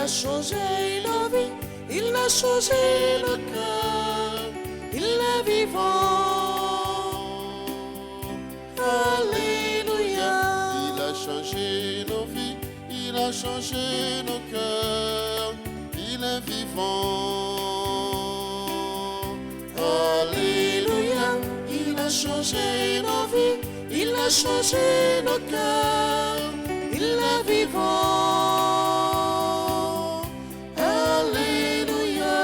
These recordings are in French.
a changé nos vies, il a changé nos cœurs, il est vivant. Alléluia. Il a changé nos vies, il a changé nos cœurs, il est vivant. Alléluia. Il a changé nos vies, il a changé nos cœurs, il est vivant. Alléluia.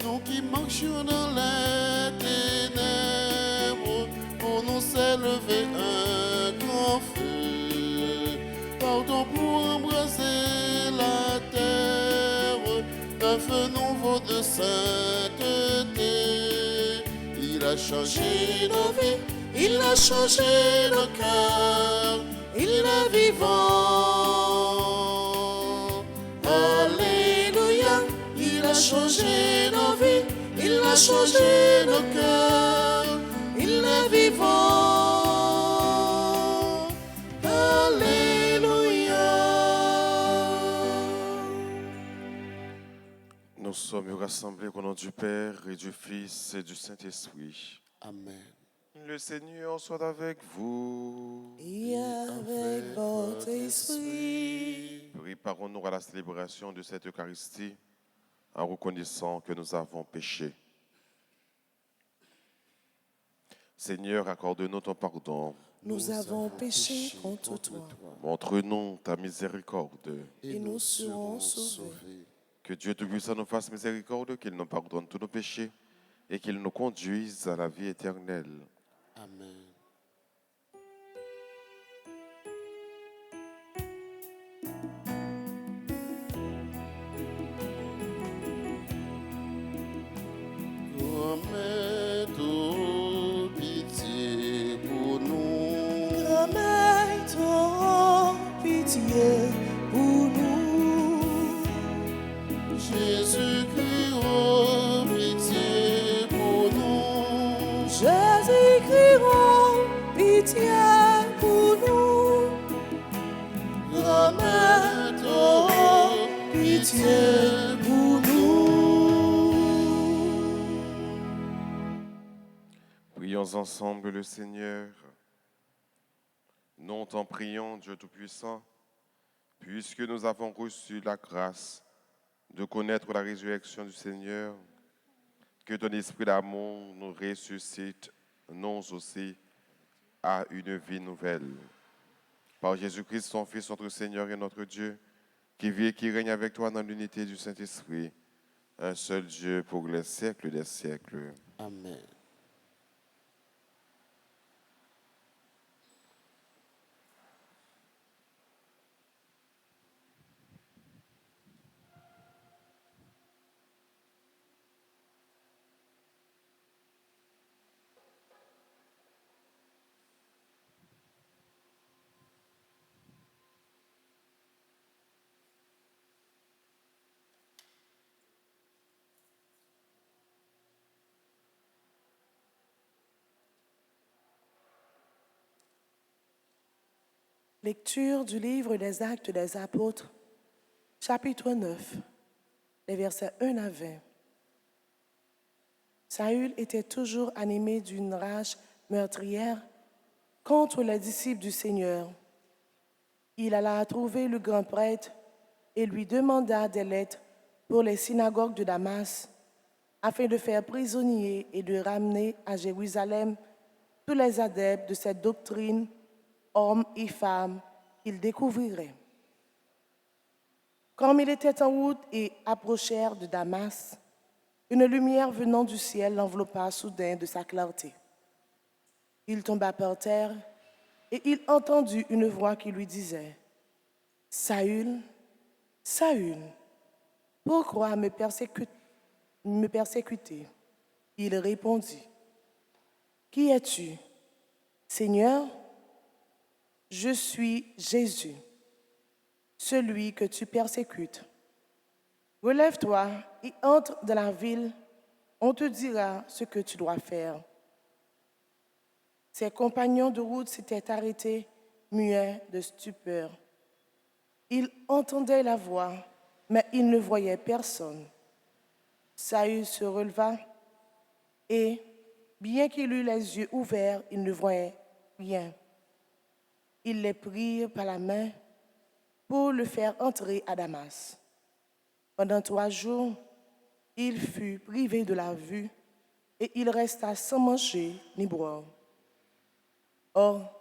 Nous qui marchions dans les ténèbres, pour nous s'est levé un grand feu. Pardon pour embraser la terre, un feu nouveau de sainteté. Il a changé nos vies, Il a changé nos cœurs, il est vivant. Alléluia. Il a changé nos vies, il a changé nos cœurs, il est vivant. Alléluia. Nous sommes rassemblés au nom du Père et du Fils et du Saint-Esprit. Amen. Le Seigneur soit avec vous. Et avec votre esprit. Préparons-nous à la célébration de cette Eucharistie en reconnaissant que nous avons péché. Seigneur, accorde-nous ton pardon. Nous avons péché contre toi Montre-nous ta miséricorde. et nous serons sauvés. Que Dieu Tout-Puissant nous fasse miséricorde, qu'il nous pardonne tous nos péchés et qu'il nous conduise à la vie éternelle. Amen. Grand-mère, tout pitié pour nous. Grand-mère, ton pitié pour nous. Jésus-Christ, oh, pitié pour nous. Jésus-Christ, oh, pitié pour nous. Grand-mère, ton pitié pour nous. Prions ensemble le Seigneur. Nous t'en prions, Dieu Tout-Puissant, puisque nous avons reçu la grâce de connaître la résurrection du Seigneur, que ton esprit d'amour nous ressuscite, nous aussi, à une vie nouvelle. Par Jésus-Christ, son Fils, notre Seigneur et notre Dieu, qui vit et qui règne avec toi dans l'unité du Saint-Esprit, un seul Dieu pour les siècles des siècles. Amen. Lecture du livre des Actes des Apôtres, chapitre 9, les versets 1 à 20. Saül était toujours animé d'une rage meurtrière contre les disciples du Seigneur. Il alla trouver le grand prêtre et lui demanda des lettres pour les synagogues de Damas, afin de faire prisonnier et de ramener à Jérusalem tous les adeptes de cette doctrine, hommes et femmes, qu'il découvrirait. Comme il était en route et approchèrent de Damas, une lumière venant du ciel l'enveloppa soudain de sa clarté. Il tomba par terre et il entendit une voix qui lui disait « Saül, Saül, pourquoi me persécuter ?» Il répondit « Qui es-tu, Seigneur ? Je suis Jésus, celui que tu persécutes. Relève-toi et entre dans la ville, on te dira ce que tu dois faire. » Ses compagnons de route s'étaient arrêtés muet de stupeur. Il entendait la voix, mais il ne voyait personne. Saül se releva et, bien qu'il eût les yeux ouverts, il ne voyait rien. Ils les prirent par la main pour le faire entrer à Damas. Pendant 3 jours, il fut privé de la vue et il resta sans manger ni boire. Or,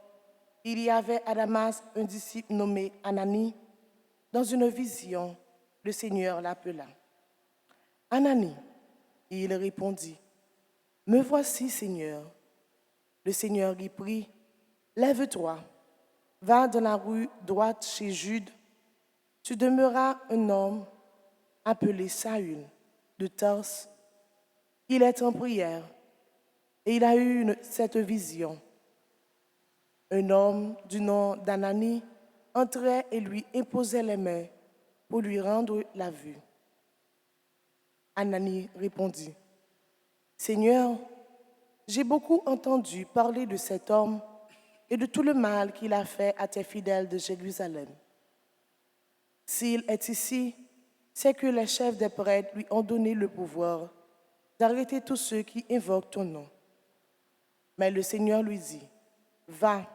il y avait à Damas un disciple nommé Ananie. Dans une vision, le Seigneur l'appela. Ananie, il répondit, me voici, Seigneur. Le Seigneur lui prit, lève-toi, va dans la rue droite chez Jude, tu demeuras un homme appelé Saül de Tarse. Il est en prière et il a eu cette vision. Un homme du nom d'Ananie entrait et lui imposait les mains pour lui rendre la vue. Ananie répondit, Seigneur, j'ai beaucoup entendu parler de cet homme et de tout le mal qu'il a fait à tes fidèles de Jérusalem. S'il est ici, c'est que les chefs des prêtres lui ont donné le pouvoir d'arrêter tous ceux qui invoquent ton nom. Mais le Seigneur lui dit, va,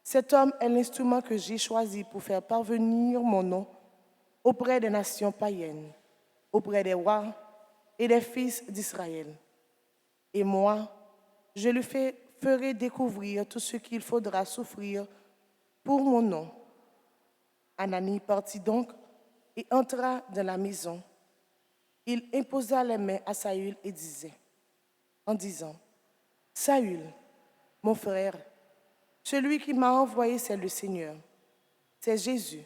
cet homme est l'instrument que j'ai choisi pour faire parvenir mon nom auprès des nations païennes, auprès des rois et des fils d'Israël. Et moi, je lui ferai découvrir tout ce qu'il faudra souffrir pour mon nom. Ananie partit donc et entra dans la maison. Il imposa les mains à Saül et disait, en disant, Saül, mon frère, celui qui m'a envoyé, c'est le Seigneur. C'est Jésus,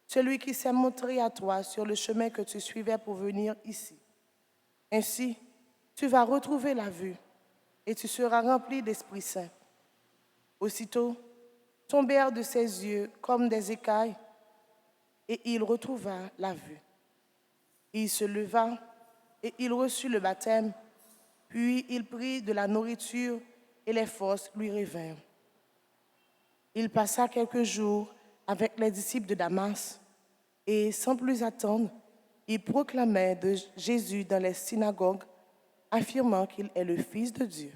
celui qui s'est montré à toi sur le chemin que tu suivais pour venir ici. Ainsi, tu vas retrouver la vue et tu seras rempli d'Esprit Saint. Aussitôt, tombèrent de ses yeux comme des écailles et il retrouva la vue. Il se leva et il reçut le baptême, puis il prit de la nourriture et les forces lui revinrent. Il passa quelques jours avec les disciples de Damas et, sans plus attendre, il proclamait de Jésus dans les synagogues, affirmant qu'il est le Fils de Dieu.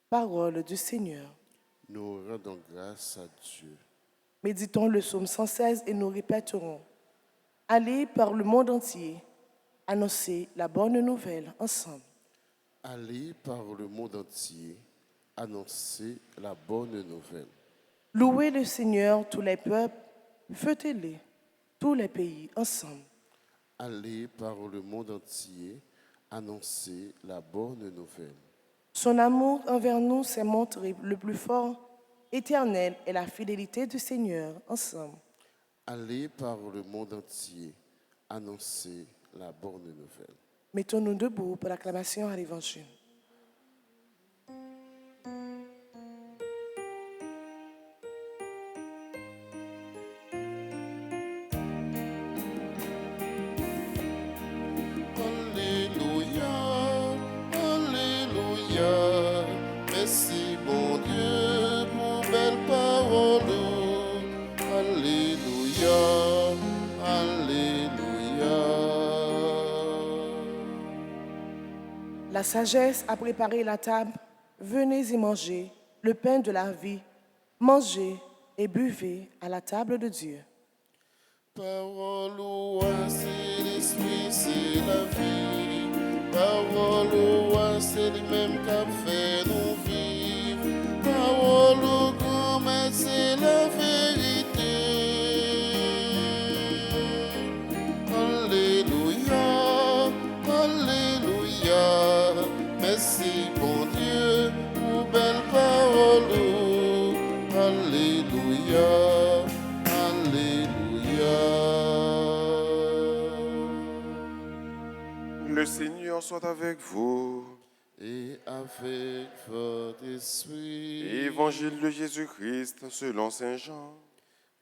Parole du Seigneur. Nous rendons grâce à Dieu. Méditons le psaume 116 et nous répéterons. Allez par le monde entier, annoncer la bonne nouvelle ensemble. Allez par le monde entier, annoncer la bonne nouvelle. Louez le Seigneur tous les peuples, fêtez-les, tous les pays ensemble. Allez par le monde entier, annoncer la bonne nouvelle. Son amour envers nous s'est montré le plus fort, éternel est la fidélité du Seigneur ensemble. Allez par le monde entier, annoncer la bonne nouvelle. Mettons-nous debout pour l'acclamation à l'Évangile. Alléluia, Alléluia, merci mon Dieu pour belle parole. Alléluia, Alléluia. La sagesse a préparé la table. Venez y manger le pain de la vie. Mangez et buvez à la table de Dieu. Parole ouah, c'est l'esprit, c'est la vie. Parole ouah, c'est lui-même qui a fait nous vivre. Parole au grand maître, c'est la vérité. Alléluia, Alléluia. Merci bon Dieu pour belle parole. Alléluia. Le Seigneur soit avec vous. Et avec votre esprit. Évangile de Jésus-Christ selon Saint Jean.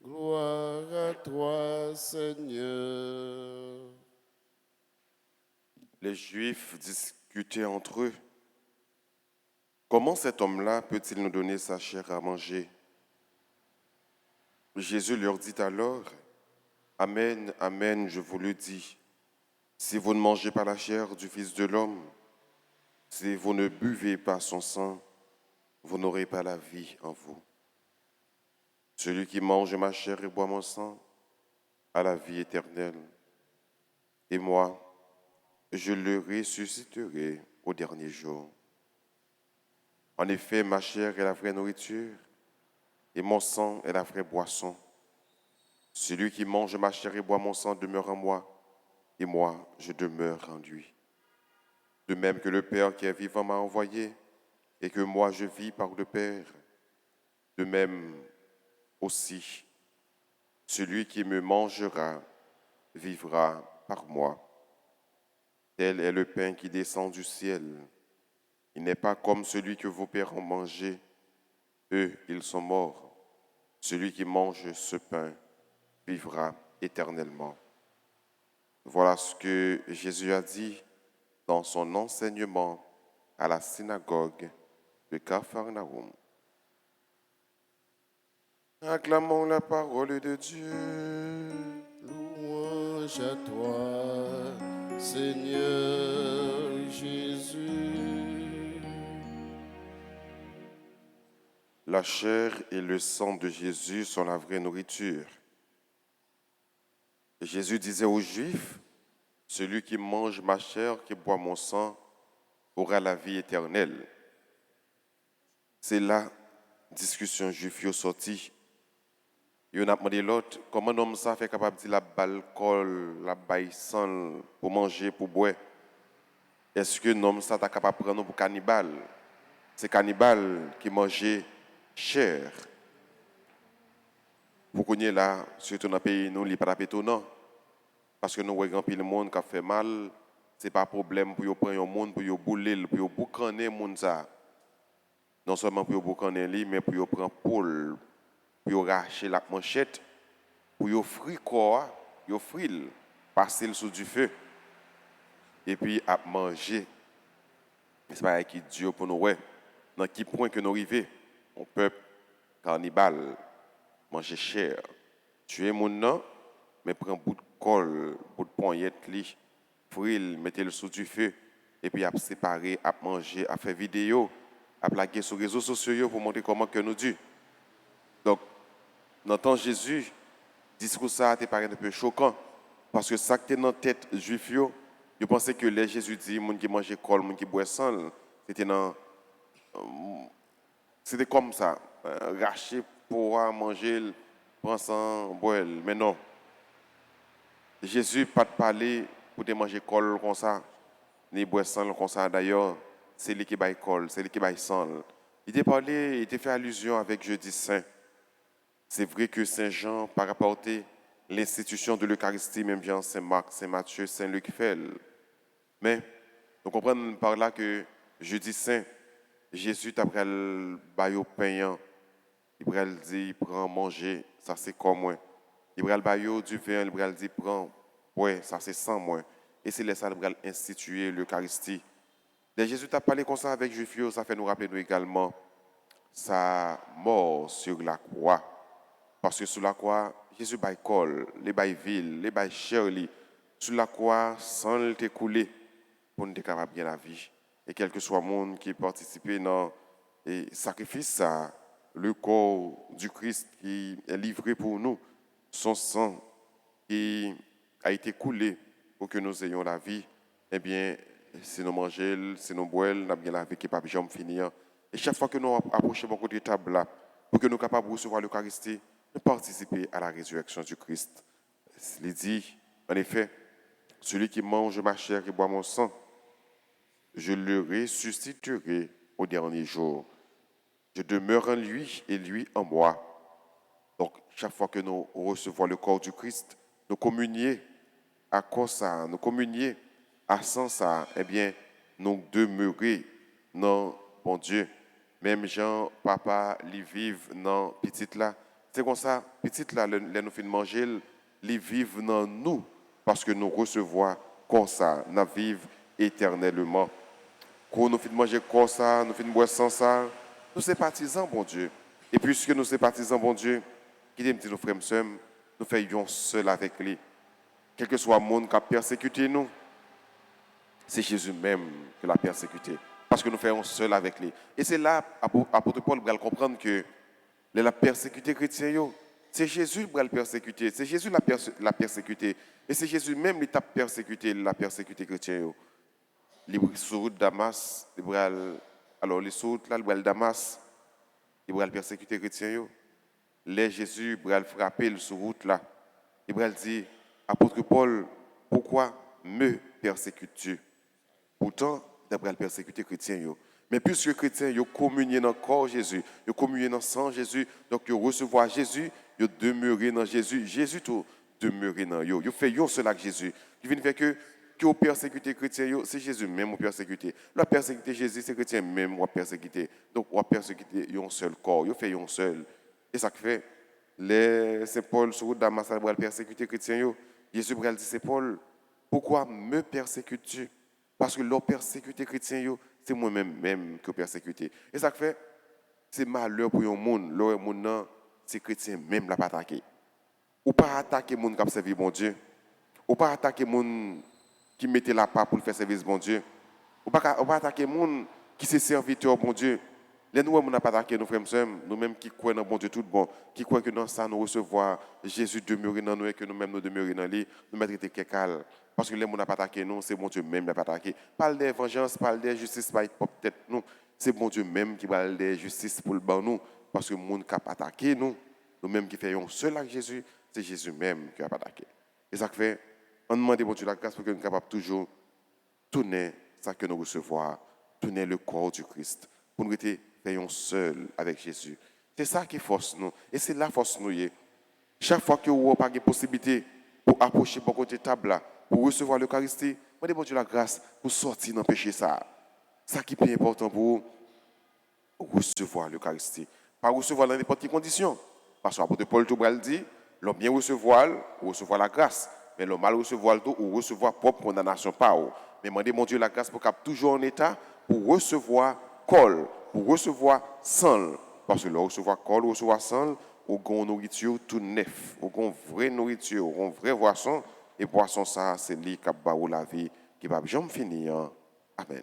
Gloire à toi, Seigneur. Les Juifs discutaient entre eux. Comment cet homme-là peut-il nous donner sa chair à manger? Jésus leur dit alors, Amen, Amen, je vous le dis, si vous ne mangez pas la chair du Fils de l'homme, si vous ne buvez pas son sang, vous n'aurez pas la vie en vous. Celui qui mange ma chair et boit mon sang a la vie éternelle. Et moi, je le ressusciterai au dernier jour. En effet, ma chair est la vraie nourriture et mon sang est la vraie boisson. Celui qui mange ma chair et boit mon sang demeure en moi, et moi, je demeure en lui. De même que le Père qui est vivant m'a envoyé, et que moi je vis par le Père, de même aussi, celui qui me mangera vivra par moi. Tel est le pain qui descend du ciel. Il n'est pas comme celui que vos pères ont mangé. Eux, ils sont morts. Celui qui mange ce pain vivra éternellement. Voilà ce que Jésus a dit dans son enseignement à la synagogue de Capharnaüm. Acclamons la parole de Dieu. Louange à toi, Seigneur Jésus. La chair et le sang de Jésus sont la vraie nourriture. Jésus disait aux Juifs, celui qui mange ma chair, qui boit mon sang, aura la vie éternelle. C'est la discussion juive qui sortie. Il a demandé l'autre, comment un homme ça fait capable de dire la balcol, la baille sang pour manger, pour boire? Est-ce que un homme ça est capable de prendre pour cannibale? C'est cannibale qui mangeait chair. Pour qu'on y est là, surtout dans le pays, nous, il n'est pas étonnant. Parce que nous voyons le monde qui a fait mal, ce n'est pas un problème pour prendre un monde, pour bouler, pour boucaner le monde. Non seulement pour boucaner lui, mais pour prendre poule, pour racher la manchette, pour frire corps, pour frire, passer le sous du feu, et puis à manger. C'est pas qui Dieu pour nous, ouais. Dans quel point que nous arrivons, on peuple cannibale, manger chair, tuer mon nom, mais prendre bout de colle, bout de poignette, frire, mettez le sous du feu, et puis à séparer, à manger, à faire vidéo, à plaquer sur les réseaux sociaux pour montrer comment que nous Dieu. Donc, dans le temps de Jésus, le discours ça te paraît un peu choquant, parce que ça qui est dans la tête juif, je pensais que les Jésus dit, les gens qui mangent colle, les gens qui boivent sang, c'était comme ça, racher pour manger, prendre sang, boire, mais non. Jésus n'a pas parlé pour te manger colle comme ça, ni boire sang comme ça. D'ailleurs, c'est lui qui baille colle, c'est lui qui baille sang. Il t'a parlé, il t'a fait allusion avec Jeudi Saint. C'est vrai que Saint Jean, par rapport à l'institution de l'Eucharistie, même bien Saint Marc, Saint Matthieu, Saint Luc fait. Mais nous comprenons par là que Jeudi Saint, Jésus t'a pris le baillot payant. Il va dire, il prend manger, ça c'est comme moi. Il va le baillot du vin, il va dire, prend, ouais, ça c'est sans moi. Et c'est là ça il va instituer l'Eucharistie. Dès Jésus t'a parlé comme ça avec Juifio, ça fait nous rappeler nous également sa mort sur la croix. Parce que sur la croix, Jésus baille col, les baille ville, les baille chair, sur la croix, sans le t'écouler, pour nous être capable de bien la vie. Et quel que soit le monde qui participe dans le sacrifice, ça, le corps du Christ qui est livré pour nous, son sang qui a été coulé pour que nous ayons la vie, eh bien, c'est nous manger, c'est nous boire, nous avons bien la vie qui n'est pas jamais finir. Et chaque fois que nous approchons beaucoup de table là, pour que nous soyons capables de recevoir l'Eucharistie, nous participer à la résurrection du Christ. Il dit, en effet, celui qui mange ma chair et boit mon sang, je le ressusciterai au dernier jour. Je demeure en lui et lui en moi. Donc, chaque fois que nous recevons le corps du Christ, nous communions à quoi ça, nous communions à sang ça, eh bien, nous demeurer dans bon Dieu. Même Jean, papa, ils vivent dans petite là. C'est comme ça, petite là, nous finissons manger, ils vivent dans nous parce que nous recevons comme ça, nous vivons éternellement. Quand nous finissons manger comme ça, nous finissons boire sans ça, nous sommes partisans, bon Dieu. Et puisque nous sommes partisans, bon Dieu, qui dit nos frères et sœurs, nous faisons seul avec lui. Quel que soit le monde qui a persécuté nous, c'est Jésus même qui l'a persécuté. Parce que nous faisons seul avec lui. Et c'est là, apôtre Paul va comprendre que il a persécuté les chrétiens. C'est Jésus qui l'a persécuté. C'est Jésus qui l'a persécuté. Et c'est Jésus même qui l'a persécuté les chrétiens. Sur route Damas, alors les routes là, le Damas, il va persécuter les chrétiens. Les Jésus va frapper sur route là. Il va dire, apôtre Paul, pourquoi me persécutes-tu? Pourtant, d'après persécuter les chrétiens. Mais puisque les chrétiens ils communié dans le corps de Jésus, ils communié dans le sang de Jésus, donc ils recevoir Jésus, ils demeurent dans Jésus, Jésus tout demeuré dans eux. Ils font cela avec Jésus. Ils viennent faire que vous persécutez les chrétiens, c'est Jésus même qui persécuté. La persécuter Jésus, c'est les chrétiens même qui persécuté. Donc, on persécuter un seul corps, ils font un seul. Et ça fait, Saint Paul, sur Damas, va persécuter les chrétiens. Jésus va dire, Saint Paul, pourquoi me persécutes-tu? Parce que leur persécuter les chrétiens, c'est moi-même qui persécuté. Et ça fait, c'est malheur pour un monde. Le monde, c'est chrétien même l'a pas attaqué. Ou pas attaquer les gens qui servent bon Dieu. Ou pas attaquer les gens qui mettent la part pour faire service bon Dieu. Ou pas attaquer les gens qui sont serviteurs bon Dieu. Les nous, on n'a pas attaqué nos frères et sœurs, nous-mêmes qui croyons dans bon Dieu tout bon, qui croyons que dans ça, nous recevons Jésus demeurer dans nous et que nous-mêmes nous demeurions dans lui, nous mettre quelqu'un. Parce que les gens n'ont pas attaqué nous, c'est bon Dieu même qui n'a pas attaqué. Parle de vengeance, parle de justice, peut-être nous. C'est bon Dieu même qui parle de justice pour le bon nous. Parce que les gens qui ont attaqué nous, nous-mêmes qui faisons seul avec Jésus, c'est Jésus même qui a attaqué. Et ça fait, on demande bon Dieu la grâce pour que nous soyons capables toujours tourner ça que nous recevons, tourner le corps du Christ, pour nous être seul avec Jésus. C'est ça qui force nous. Et c'est la force nous. Chaque fois que vous n'avez pas de possibilité pour approcher pour côté table là, pour recevoir l'Eucharistie, demandez bon Dieu la grâce pour sortir dans le péché ça. Ça qui est plus important pour vous, recevoir l'Eucharistie. Pas recevoir dans n'importe quelle condition. Parce que l'apôtre Paul tout dit, l'homme bien recevoir la grâce. Mais le mal recevoir tout ou recevoir propre condamnation pas. Mais demandez mon Dieu la grâce pour qu'il soit toujours en état pour recevoir col, pour recevoir sang. Parce que le recevoir col, recevoir sang, au gon nourriture tout neuf, au gon vraie nourriture, au gon vrai boisson. Et boisson ça, c'est lui qui va la vie, qui va jamais finir. Amen.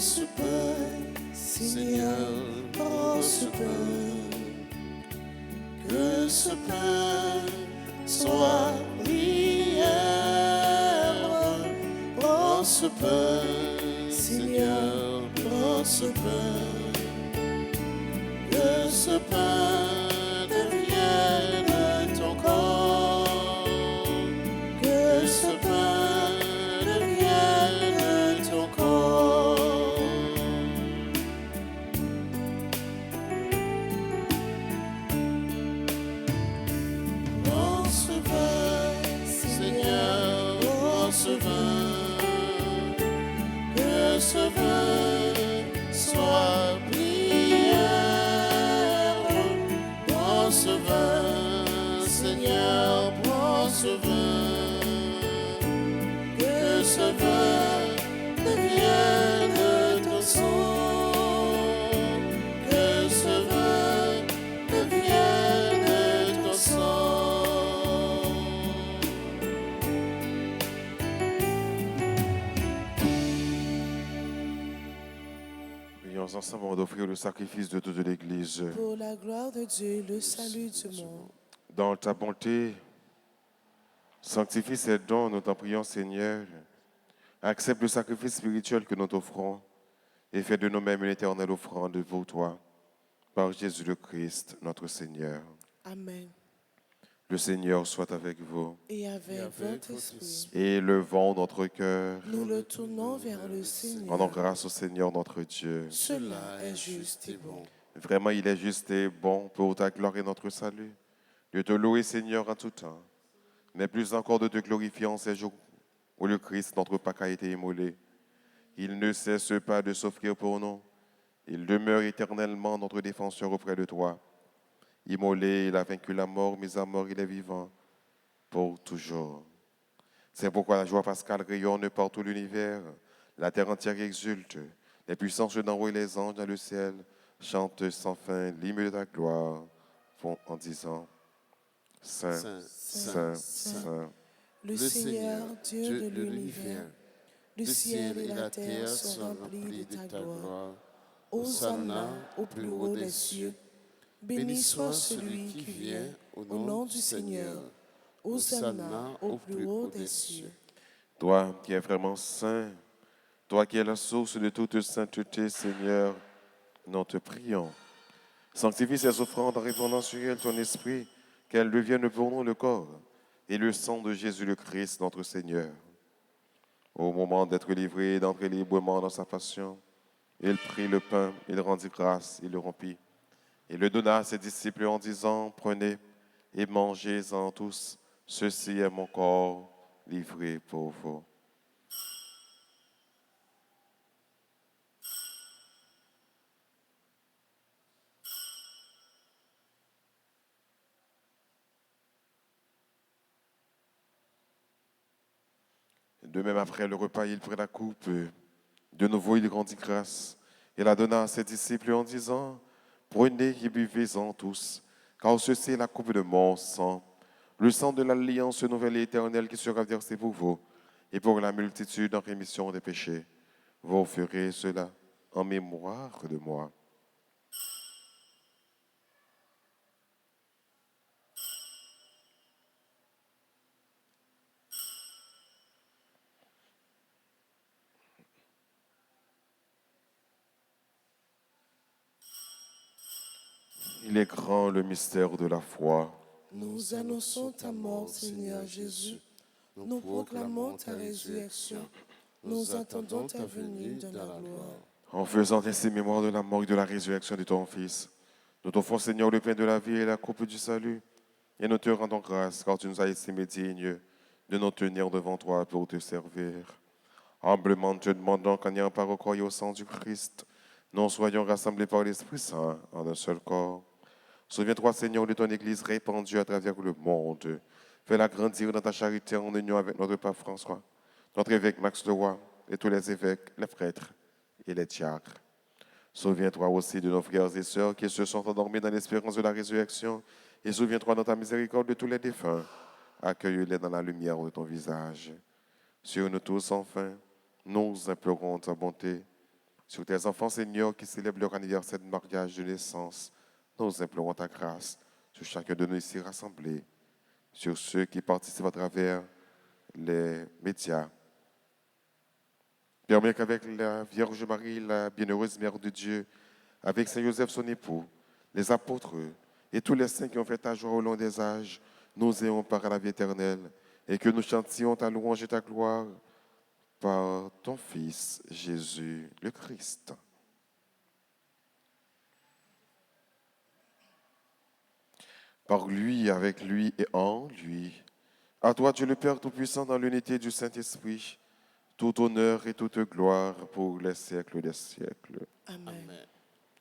Ce pain, Seigneur, prends ce pain, que ce pain soit prière. Prends ce pain, Seigneur, prends ce pain, que ce pain devienne ton corps, que ce pain devienne ton corps. Ce vin soit prière. Prends ce vin, Seigneur, prends ce vin. Que ce vin devienne ton sang. Que ce vin devienne ton sang. Prions ensemble avant d'offrir le sacrifice de toute l'Église. Pour la gloire de Dieu, le salut du monde. Dans ta bonté, sanctifie ces dons, nous t'en prions, Seigneur. Accepte le sacrifice spirituel que nous t'offrons et fais de nous-mêmes une éternelle offrande pour toi, par Jésus le Christ, notre Seigneur. Amen. Le Seigneur soit avec vous. et et avec avec votre votre esprit. esprit. Élevons notre cœur. Nous le tournons vers le Rendons Seigneur. grâce au Seigneur notre Dieu. Cela est juste et bon. Vraiment, il est juste et bon pour ta gloire et notre salut de te louer, Seigneur, en tout temps, mais plus encore de te glorifier en ces jours où le Christ, notre Pâque, a été immolé. Il ne cesse pas de s'offrir pour nous. Il demeure éternellement notre défenseur auprès de toi. Immolé, il a vaincu la mort, mais à mort, il est vivant pour toujours. C'est pourquoi la joie pascale rayonne par tout l'univers. La terre entière exulte. Les puissances d'en haut et les anges dans le ciel chantent sans fin l'hymne de ta gloire en disant Saint, Saint, Saint, Saint, Saint. Le Seigneur, Dieu de l'univers, le ciel et la terre sont remplis de ta gloire. Hosanna au plus haut des cieux. Béni soit celui qui vient au nom du Seigneur. Hosanna au plus haut des cieux. Toi qui es vraiment saint, toi qui es la source de toute sainteté, Seigneur, nous te prions. Sanctifie ces offrandes en répandant sur elles ton esprit, qu'elles deviennent pour nous le corps et le sang de Jésus le Christ, notre Seigneur. Au moment d'être livré et d'entrer librement dans sa passion, il prit le pain, il rendit grâce, il le rompit, et le donna à ses disciples en disant, prenez et mangez-en tous, ceci est mon corps livré pour vous. De même, après le repas, il prit la coupe. De nouveau, il rendit grâce et la donna à ses disciples en disant, prenez et buvez-en tous, car ceci est la coupe de mon sang, le sang de l'alliance nouvelle et éternelle qui sera versé pour vous et pour la multitude en rémission des péchés. Vous ferez cela en mémoire de moi. Il est grand le mystère de la foi. Nous annonçons ta mort, Seigneur Jésus. Nous proclamons ta résurrection. Nous attendons ta venue dans la gloire. En faisant ainsi mémoire de la mort et de la résurrection de ton Fils, nous t'offrons, Seigneur, le pain de la vie et la coupe du salut, et nous te rendons grâce, car tu nous as estimés dignes de nous tenir devant toi pour te servir. Humblement, te demandons qu'en ayant pas recours au sang du Christ, nous soyons rassemblés par l'Esprit Saint en un seul corps. Souviens-toi, Seigneur, de ton Église répandue à travers le monde. Fais-la grandir dans ta charité en union avec notre pape François, notre évêque Max Leroy et tous les évêques, les prêtres et les diacres. Souviens-toi aussi de nos frères et sœurs qui se sont endormis dans l'espérance de la résurrection et souviens-toi dans ta miséricorde de tous les défunts. Accueille-les dans la lumière de ton visage. Sur nous tous, enfin, nous implorons ta bonté. Sur tes enfants, Seigneur, qui célèbrent leur anniversaire de mariage, de naissance, nous implorons ta grâce sur chacun de nous ici rassemblés, sur ceux qui participent à travers les médias. Permets qu'avec la Vierge Marie, la bienheureuse Mère de Dieu, avec Saint Joseph son époux, les apôtres et tous les saints qui ont fait ta joie au long des âges, nous ayons part à la vie éternelle et que nous chantions ta louange et ta gloire par ton Fils Jésus le Christ. Par lui, avec lui et en lui. À toi, Dieu le Père Tout-Puissant, dans l'unité du Saint-Esprit, tout honneur et toute gloire pour les siècles des siècles. Amen.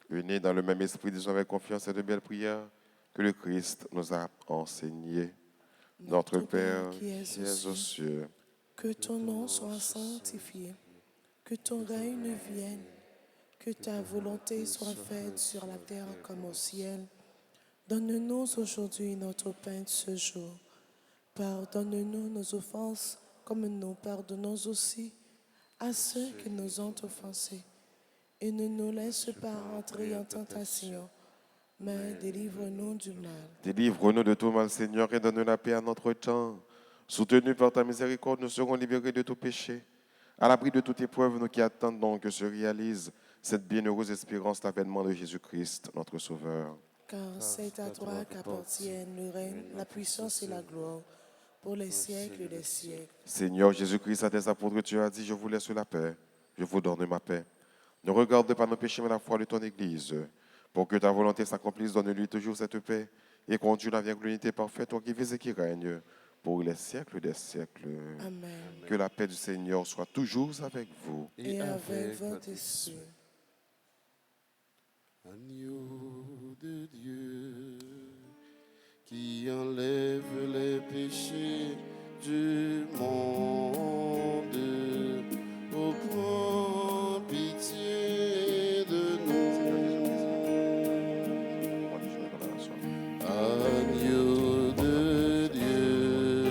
Unis dans le même esprit, disons avec confiance et de belles prières que le Christ nous a enseignées. Notre Père qui es aux cieux, que ton nom soit sanctifié, que ton règne vienne, que ta volonté soit faite sur la terre comme au ciel. Donne-nous aujourd'hui notre pain de ce jour. Pardonne-nous nos offenses, comme nous pardonnons aussi à ceux qui nous ont offensés. Et ne nous laisse pas entrer en tentation, mais délivre-nous du mal. délivre-nous de tout mal, Seigneur, et donne la paix à notre temps. Soutenus par ta miséricorde, nous serons libérés de tout péché. À l'abri de toute épreuve, nous qui attendons que se réalise cette bienheureuse espérance, l'avènement de Jésus-Christ, notre Sauveur. car c'est à toi qu'appartiennent le règne, la puissance et la gloire, pour les siècles des siècles. Seigneur Jésus-Christ, à tes apôtres, tu as dit, je vous laisse la paix, je vous donne ma paix. Ne regarde pas nos péchés, mais la foi de ton Église. Pour que ta volonté s'accomplisse, donne-lui toujours cette paix et conduis-la avec l'unité parfaite, toi qui vis et qui règnes pour les siècles des siècles. Amen. Que la paix du Seigneur soit toujours avec vous. Et avec votre esprit. Agneau de Dieu, qui enlève les péchés du monde, oh, prends pitié de nous. Agneau de Dieu,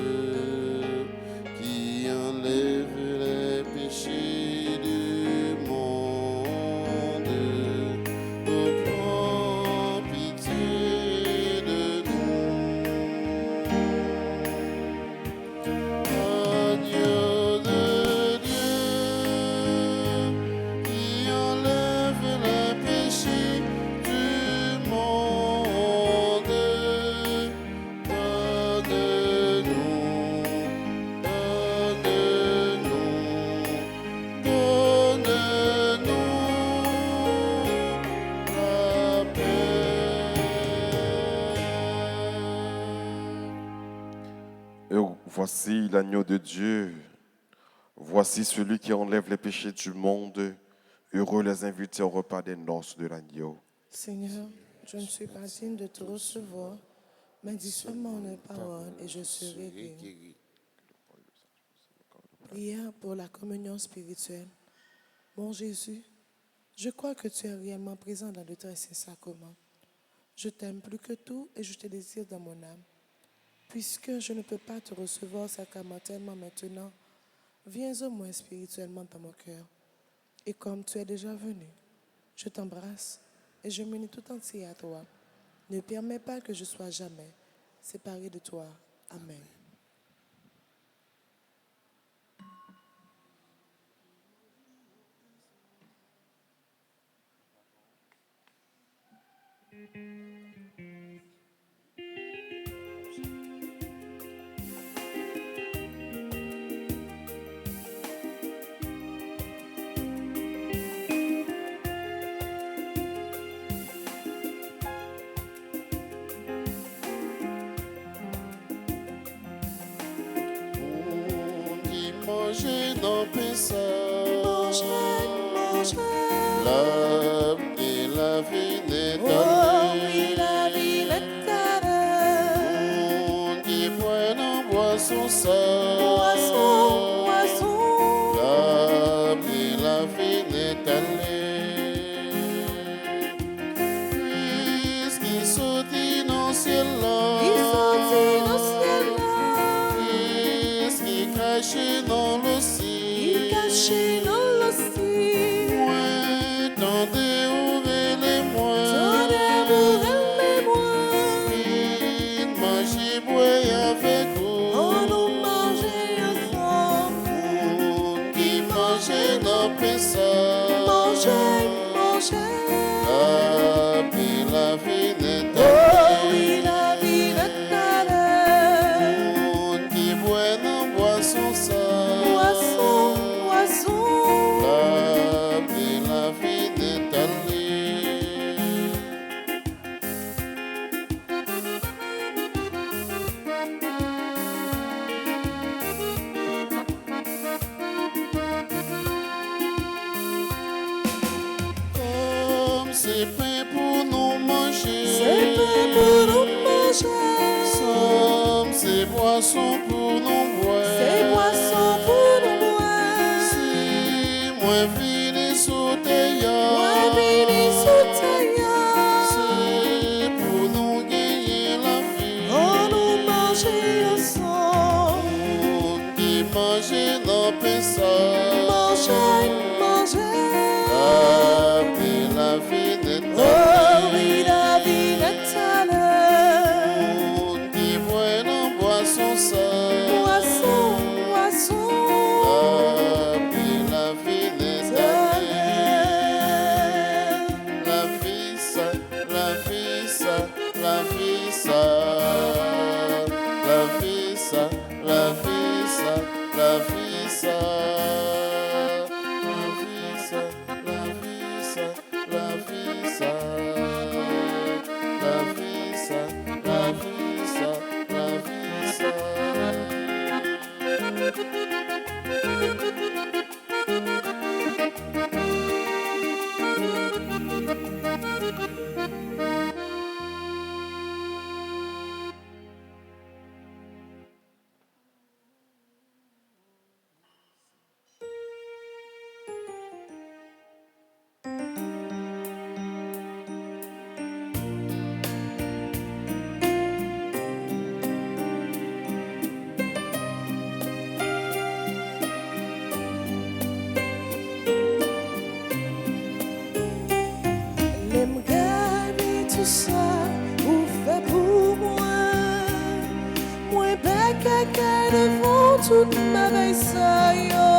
qui enlève les péchés du monde, oh, prends pitié de nous. Agneau de Dieu, qui enlève les péchés du monde, donne-nous la paix. Et voici l'agneau de Dieu. Voici celui qui enlève les péchés du monde. Heureux les invités au repas des noces de l'agneau. Seigneur, je ne suis pas digne de te recevoir, mais dis seulement une parole et je serai guéri. Prière pour la communion spirituelle. Mon Jésus, je crois que tu es réellement présent dans le très saint sacrement. Je t'aime plus que tout et je te désire dans mon âme. Puisque je ne peux pas te recevoir sacramentellement maintenant, viens au moins spirituellement dans mon cœur. Et comme tu es déjà venu, je t'embrasse et je m'unis tout entier à toi. Ne permets pas que je sois jamais séparé de toi. Amen. Manger non pensa, Manger, l'âme et la vie n'est oh oui, la vie est à On dit point en boisson ça, Poisson, poisson, l'âme et la vie n'est Puisqu'il sortit dans le ciel il sortit là, au ciel là, puisqu'il cachait dans le il ciel, cachait dans l'hostie. moi, tendez ouvrez-les-moi. Donnez-vous et moi, Manger, boire avec vous. on nous mangeait ensemble. Qui mangeait dans Pessa. Manger, manger, La vie, la vie n'est oh oui, la vie est à l'heure. Qui boit dans boisson ça. Poisson, poisson, La vie n'est Comme c'est pain pour nous manger. c'est pas pour nous manger, Somme, c'est boisson pour nous boire. c'est poisson pour nous boire. Si moi vini sous tes Moi, vini sous tes yeux, c'est pour nous gagner la vie. on nous mangeait ensemble. Qui mangeait dans Pessa. Manger, manger, La vie n'est oh oui, la vie est à l'heure. Qui boit dans boisson ça. Poisson, poisson, La vie n'est La vie ça, la vie ça, L'aime garder tout ça, ou fait pour moi. Moi, bec à cœur devant toute ma veille, ça yo.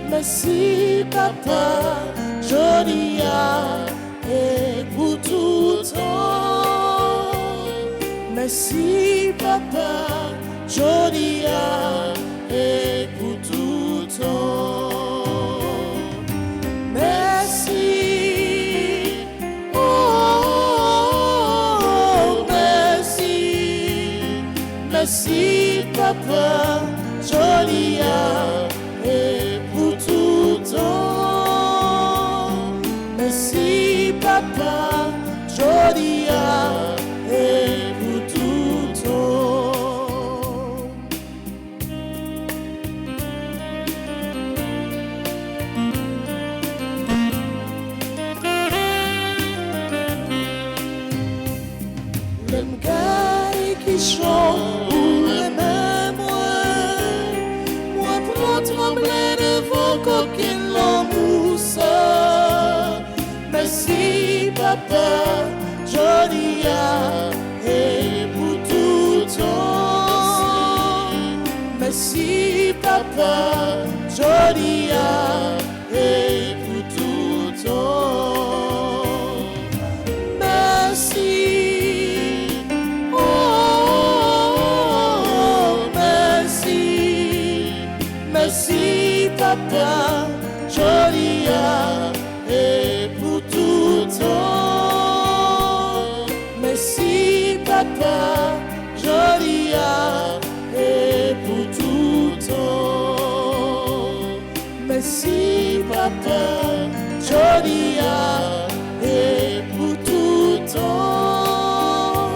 Merci, papa, joli et pour tout temps. Merci, papa, joli et pour tout temps. Merci, oh, merci, merci, papa, joli et pour tout temps. Merci, papa, joli et pour tout temps. L'aime gars qui chante pour aimer moi prends trembler devant coquine l'amousse. Merci papa, joli et pour tout temps. Merci papa, joli et pour tout temps. Merci. Merci papa, joli et pour tout temps. Merci papa, joli et pour tout temps. Merci papa, joli et pour tout temps.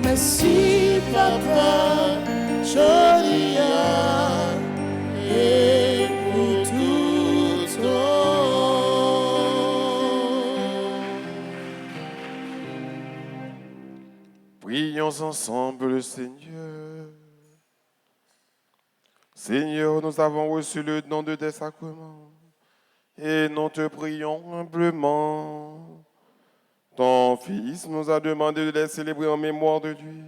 Merci papa, joli et pour tout temps. Prions ensemble le Seigneur. Seigneur, nous avons reçu le don de tes sacrements et nous te prions humblement. Ton Fils nous a demandé de les célébrer en mémoire de lui,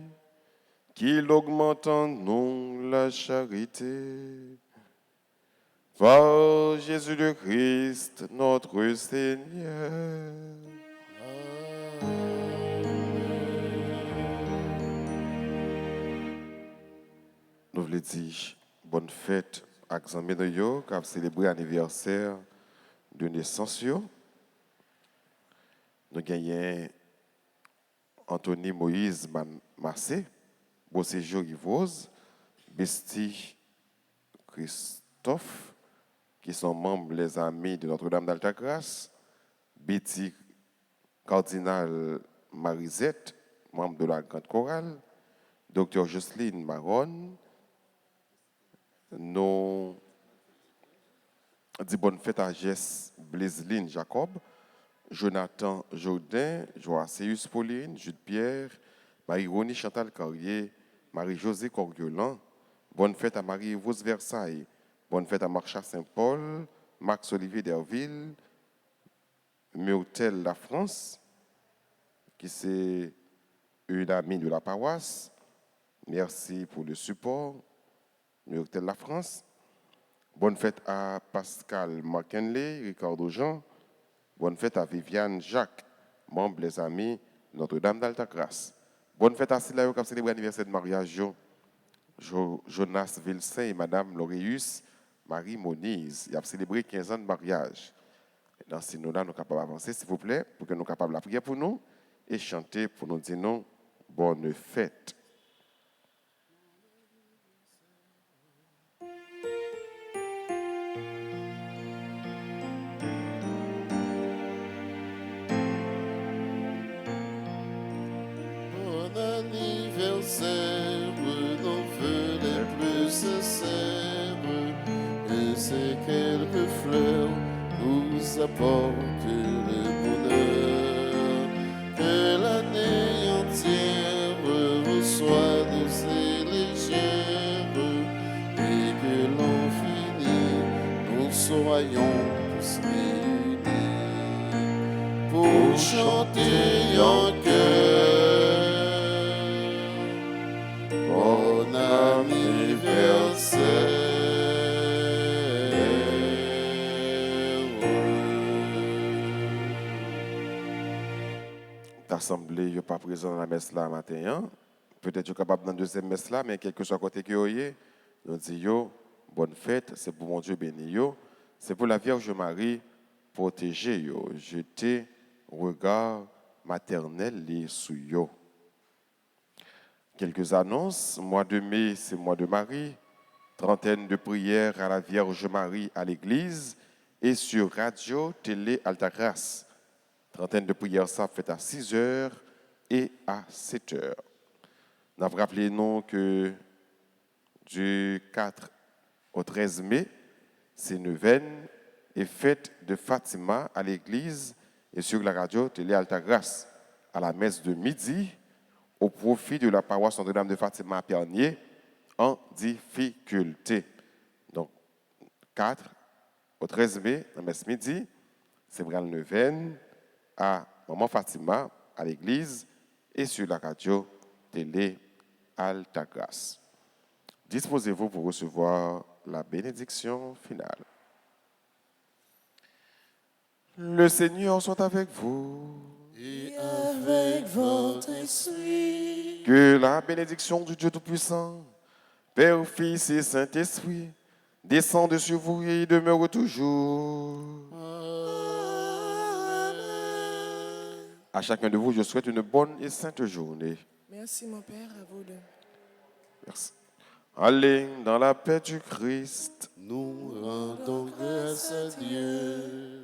qu'il augmente en nous la charité. Par Jésus le Christ, notre Seigneur. Nous voulons dire bonne fête à Xambé de Yo, qui a célébré l'anniversaire de naissance. Nous gagnons Anthony Moïse Massé, Bosséjo Rivose, Besti Christophe, qui sont membres les amis de Notre-Dame d'Altagrace, Betty Cardinal Marisette, membre de la Grande Chorale, Dr Jocelyne Maron. Nous disons bonne fête à Jess Blaiseline Jacob, Jonathan Jourdain, Joacéus Pauline, Jude Pierre, Marie-Roni Chantal Carrier, Marie-Josée Corguelan. Bonne fête à Marie-Rose Versailles. Bonne fête à Marcha Saint-Paul, Max-Olivier Derville, Murtel La France, qui c'est une amie de la paroisse. Merci pour le support. Murtel La France. Bonne fête à Pascal McKinley, Ricardo Jean. Bonne fête à Viviane Jacques, membre des amis Notre-Dame d'Altagrace. Bonne fête à Silayo qui a célébré l'anniversaire de mariage Jonas Vilsain et Madame Laureus Marie Moniz. Il a célébré 15 ans de mariage. Dans ce nous-là, nous sommes capables d'avancer, s'il vous plaît, pour que nous soyons capables de prier pour nous et chanter pour nous dire non, bonne fête. Bon anniversaire, nos vœux les plus sincères, et ces quelques fleurs nous apporte le bonheur que l'année entière reçoit de ses légères et que l'an fini, nous soyons tous réunis pour chanter en cœur. Bon anniversaire. L'assemblée n'est pas présent dans la messe là matin. Hein? Peut-être que capable dans la deuxième messe là, mais quelque chose à côté que vous avez, nous disons bonne fête, c'est pour mon Dieu béni yo, c'est pour la Vierge Marie protéger yo, jeter regard maternel sur yo. Quelques annonces, mois de mai, c'est mois de Marie, trentaine de prières à la Vierge Marie à l'église et sur radio, télé, Altagrace. Trentaine de prières, ça fait à 6h et à 7h. Nous avons rappelé nous que du 4 au 13 mai, c'est neuvaine et fête de Fatima à l'église et sur la radio télé Altagrace à la messe de midi au profit de la paroisse Notre-Dame de Fatima à Pernier en difficulté. Donc, 4 au 13 mai, la messe midi, c'est vraiment neuvaine à Maman Fatima à l'église et sur la radio télé Altagrace. Disposez-vous pour recevoir la bénédiction finale. Le Seigneur soit avec vous. Et avec votre esprit. Que la bénédiction du Dieu Tout-Puissant, Père, Fils et Saint-Esprit, descende sur vous et demeure toujours. À chacun de vous, je souhaite une bonne et sainte journée. Merci, mon Père, à vous deux. Merci. Allez dans la paix du Christ. Nous rendons grâce à Dieu.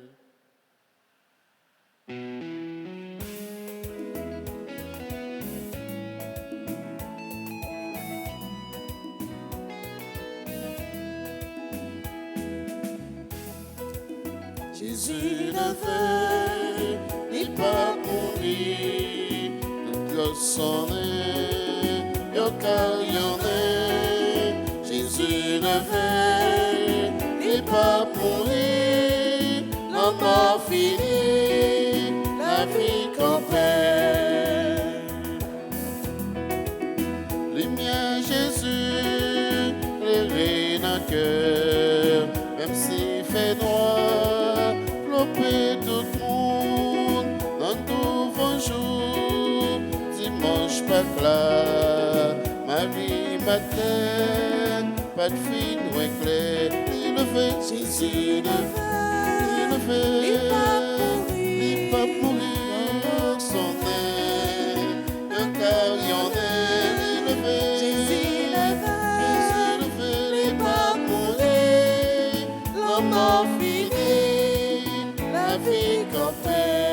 Jésus n'avait ni pas mourir, toute son nez, et carillonné. Jésus n'avait ni pas mourir, non pas fini, la vie campée. Lumière Jésus, levé dans le cœur, même s'il fait noir, flopé tout le monde, dans tout vent jour, dimanche pas clair, ma vie, ma tête, pas de fille ou éclair, il le fait, Jésus le fait, il le fait, il pas mourir, son nez, un carillon il le fait, Jésus le fait, il pas mourir, l'homme a fini, la vie qu'on fait.